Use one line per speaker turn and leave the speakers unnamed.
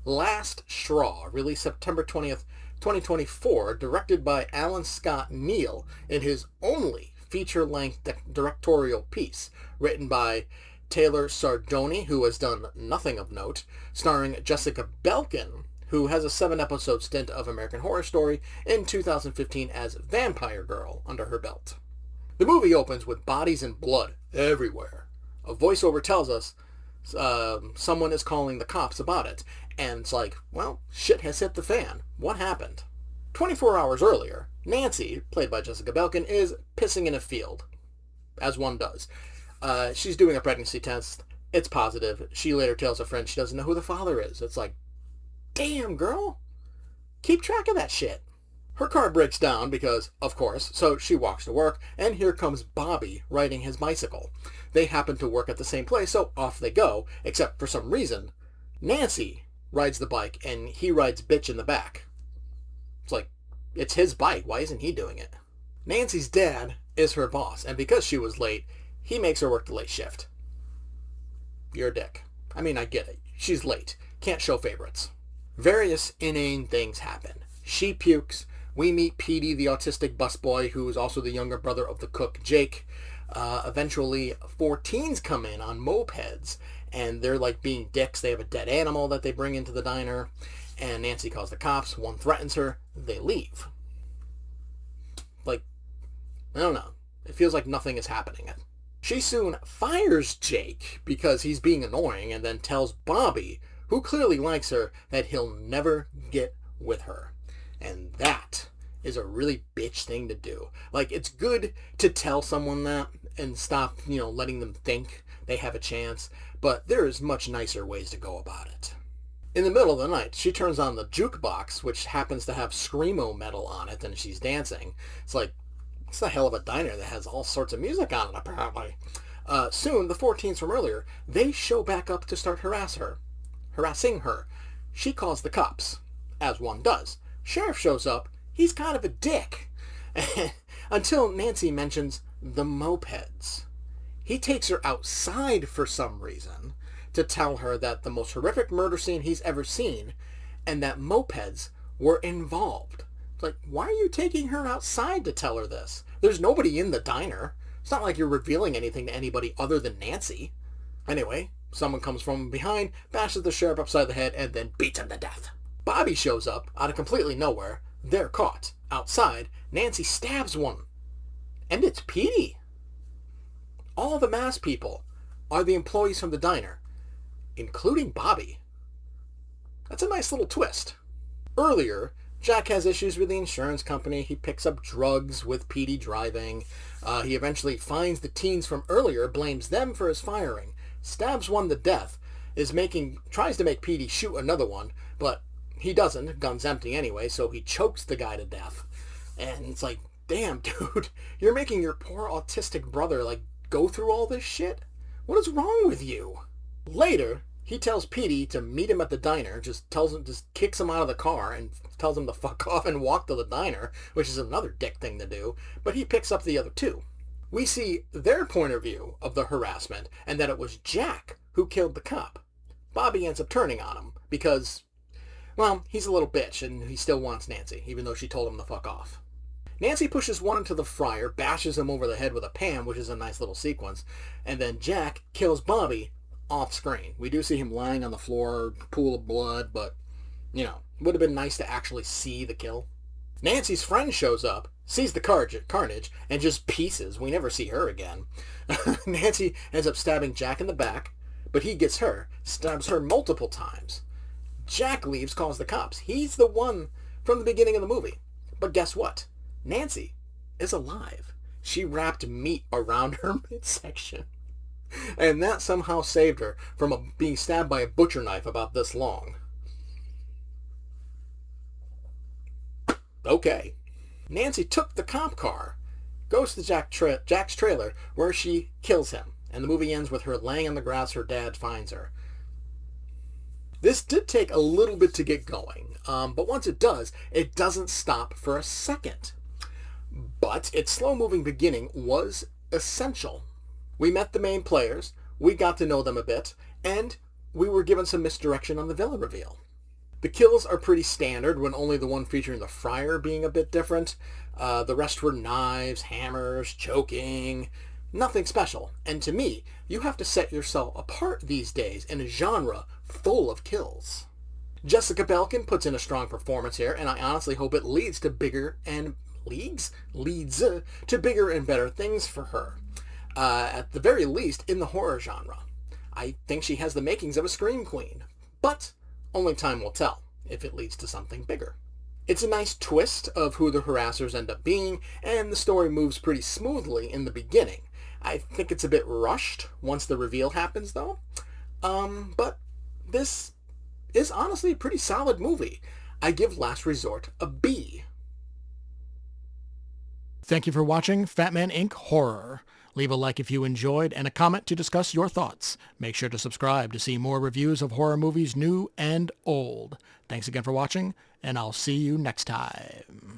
Last Straw, released September 20th, 2024, directed by Alan Scott Neal in his only feature-length directorial piece, written by Taylor Sardoni, who has done nothing of note, starring Jessica Belkin, who has a 7-episode stint of American Horror Story in 2015 as Vampire Girl under her belt. The movie opens with bodies and blood everywhere. A voiceover tells us someone is calling the cops about it, and it's like, well, shit has hit the fan. What happened? 24 hours earlier, Nancy, played by Jessica Belkin, is pissing in a field, as one does. She's doing a pregnancy test. It's positive. She later tells a friend she doesn't know who the father is. It's like, damn, girl. Keep track of that shit. Her car breaks down because, of course, so she walks to work, and here comes Bobby riding his bicycle. They happen to work at the same place, so off they go, except for some reason, Nancy rides the bike, and he rides bitch in the back. It's like, it's his bike. Why isn't he doing it? Nancy's dad is her boss, and because she was late, he makes her work the late shift. You're a dick. I mean, I get it. She's late. Can't show favorites. Various inane things happen. She pukes. We meet Petey, the autistic busboy, who is also the younger brother of the cook, Jake. Eventually, 4 teens come in on mopeds, and they're like being dicks. They have a dead animal that they bring into the diner, and Nancy calls the cops. One threatens her. They leave. Like, I don't know. It feels like nothing is happening. She soon fires Jake because he's being annoying, and then tells Bobby, who clearly likes her, that he'll never get with her. And that is a really bitch thing to do. Like, it's good to tell someone that and stop, letting them think they have a chance, but there is much nicer ways to go about it. In the middle of the night, she turns on the jukebox, which happens to have screamo metal on it, and she's dancing. It's like, it's the hell of a diner that has all sorts of music on it, apparently. Soon, the 4 teens from earlier, they show back up to start harassing her. She calls the cops, as one does. Sheriff shows up. He's kind of a dick. Until Nancy mentions the mopeds. He takes her outside for some reason to tell her that the most horrific murder scene he's ever seen and that mopeds were involved. It's like, why are you taking her outside to tell her this? There's nobody in the diner. It's not like you're revealing anything to anybody other than Nancy. Anyway, someone comes from behind, bashes the sheriff upside the head, and then beats him to death. Bobby shows up out of completely nowhere. They're caught. Outside, Nancy stabs one. And it's Petey. All the masked people are the employees from the diner, including Bobby. That's a nice little twist. Earlier, Jack has issues with the insurance company. He picks up drugs with Petey driving. He eventually finds the teens from earlier, blames them for his firing, stabs one to death, tries to make Petey shoot another one, but he doesn't. Gun's empty anyway, so he chokes the guy to death. And it's like, damn, dude, you're making your poor autistic brother, go through all this shit? What is wrong with you? Later, he tells Petey to meet him at the diner, just kicks him out of the car and tells him to fuck off and walk to the diner, which is another dick thing to do, but he picks up the other 2. We see their point of view of the harassment, and that it was Jack who killed the cop. Bobby ends up turning on him, because, well, he's a little bitch, and he still wants Nancy, even though she told him to fuck off. Nancy pushes one into the fryer, bashes him over the head with a pan, which is a nice little sequence, and then Jack kills Bobby off screen. We do see him lying on the floor, pool of blood, but, it would have been nice to actually see the kill. Nancy's friend shows up, sees the carnage, and just pieces. We never see her again. Nancy ends up stabbing Jack in the back, but he gets her, stabs her multiple times. Jack leaves, calls the cops. He's the one from the beginning of the movie. But guess what? Nancy is alive. She wrapped meat around her midsection. And that somehow saved her from being stabbed by a butcher knife about this long. Okay. Nancy took the cop car, goes to Jack's trailer, where she kills him. And the movie ends with her laying on the grass. Her dad finds her. This did take a little bit to get going, but once it does, it doesn't stop for a second. But its slow-moving beginning was essential. We met the main players, we got to know them a bit, and we were given some misdirection on the villain reveal. The kills are pretty standard, with only the one featuring the friar being a bit different. The rest were knives, hammers, choking, nothing special. And to me, you have to set yourself apart these days in a genre full of kills. Jessica Belkin puts in a strong performance here, and I honestly hope it leads to bigger and better things for her. At the very least, in the horror genre. I think she has the makings of a scream queen, but only time will tell if it leads to something bigger. It's a nice twist of who the harassers end up being, and the story moves pretty smoothly in the beginning. I think it's a bit rushed once the reveal happens, though. But this is honestly a pretty solid movie. I give Last Resort a B. Thank you for watching Fatman Inc Horror. Leave a like if you enjoyed and a comment to discuss your thoughts. Make sure to subscribe to see more reviews of horror movies new and old. Thanks again for watching, and I'll see you next time.